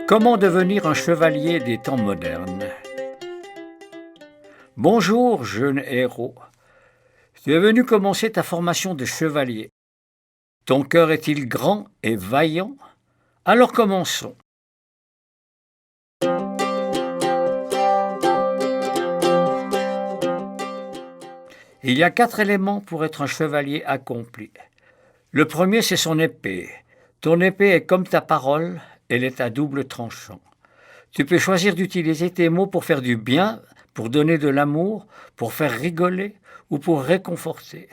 Comment devenir un chevalier des temps modernes? Bonjour, jeune héros. Tu es venu commencer ta formation de chevalier. Ton cœur est-il grand et vaillant? Alors commençons. Il y a 4 éléments pour être un chevalier accompli. Le premier, c'est son épée. Ton épée est comme ta parole, elle est à double tranchant. Tu peux choisir d'utiliser tes mots pour faire du bien, pour donner de l'amour, pour faire rigoler ou pour réconforter.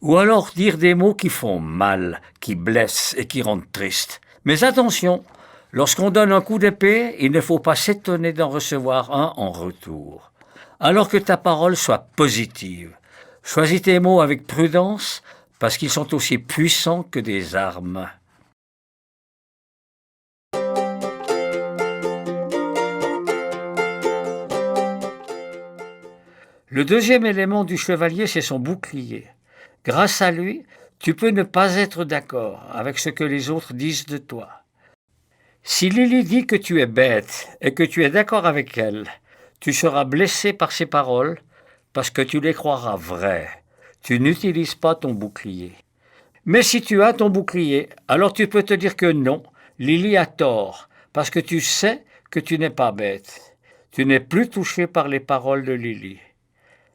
Ou alors dire des mots qui font mal, qui blessent et qui rendent triste. Mais attention, lorsqu'on donne un coup d'épée, il ne faut pas s'étonner d'en recevoir un en retour. Alors que ta parole soit positive. Choisis tes mots avec prudence, parce qu'ils sont aussi puissants que des armes. Le deuxième élément du chevalier, c'est son bouclier. Grâce à lui, tu peux ne pas être d'accord avec ce que les autres disent de toi. Si Lily dit que tu es bête et que tu es d'accord avec elle, tu seras blessé par ses paroles parce que tu les croiras vraies. Tu n'utilises pas ton bouclier. Mais si tu as ton bouclier, alors tu peux te dire que non, Lily a tort, parce que tu sais que tu n'es pas bête. Tu n'es plus touché par les paroles de Lily.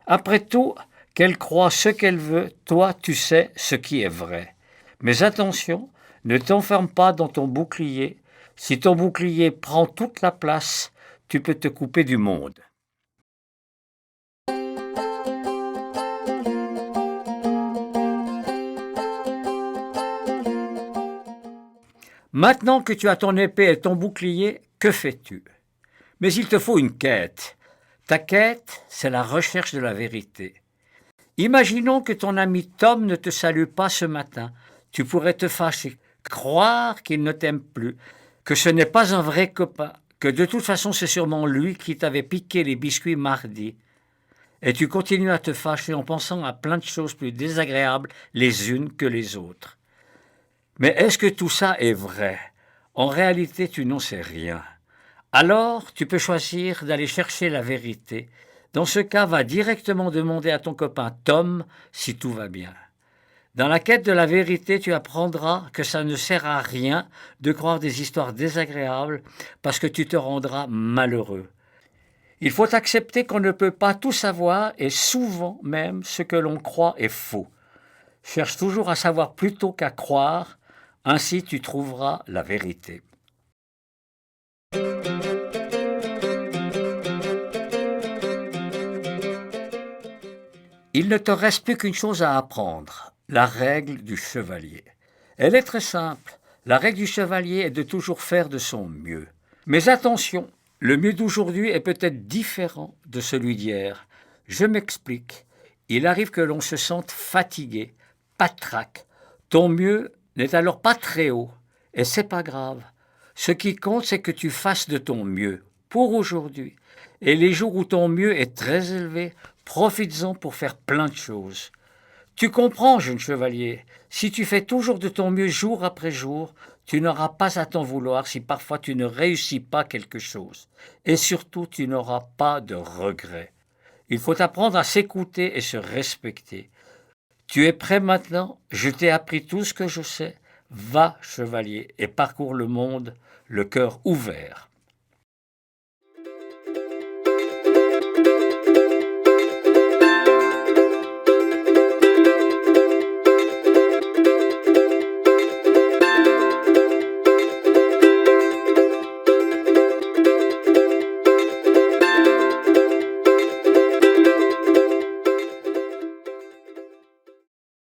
Après tout, qu'elle croie ce qu'elle veut, toi tu sais ce qui est vrai. Mais attention, ne t'enferme pas dans ton bouclier. Si ton bouclier prend toute la place, tu peux te couper du monde. Maintenant que tu as ton épée et ton bouclier, que fais-tu? Mais il te faut une quête. Ta quête, c'est la recherche de la vérité. Imaginons que ton ami Tom ne te salue pas ce matin. Tu pourrais te fâcher, croire qu'il ne t'aime plus, que ce n'est pas un vrai copain, que de toute façon c'est sûrement lui qui t'avait piqué les biscuits mardi. Et tu continues à te fâcher en pensant à plein de choses plus désagréables les unes que les autres. Mais est-ce que tout ça est vrai? En réalité, tu n'en sais rien. Alors, tu peux choisir d'aller chercher la vérité. Dans ce cas, va directement demander à ton copain Tom si tout va bien. Dans la quête de la vérité, tu apprendras que ça ne sert à rien de croire des histoires désagréables parce que tu te rendras malheureux. Il faut accepter qu'on ne peut pas tout savoir et souvent même ce que l'on croit est faux. Cherche toujours à savoir plutôt qu'à croire, ainsi tu trouveras la vérité. Il ne te reste plus qu'une chose à apprendre, la règle du chevalier. Elle est très simple. La règle du chevalier est de toujours faire de son mieux. Mais attention, le mieux d'aujourd'hui est peut-être différent de celui d'hier. Je m'explique. Il arrive que l'on se sente fatigué, patraque. Ton mieux n'est alors pas très haut, et c'est pas grave. Ce qui compte, c'est que tu fasses de ton mieux pour aujourd'hui. Et les jours où ton mieux est très élevé, profites-en pour faire plein de choses. Tu comprends, jeune chevalier, si tu fais toujours de ton mieux jour après jour, tu n'auras pas à t'en vouloir si parfois tu ne réussis pas quelque chose. Et surtout, tu n'auras pas de regrets. Il faut apprendre à s'écouter et se respecter. Tu es prêt maintenant? Je t'ai appris tout ce que je sais. Va, chevalier, et parcours le monde, le cœur ouvert.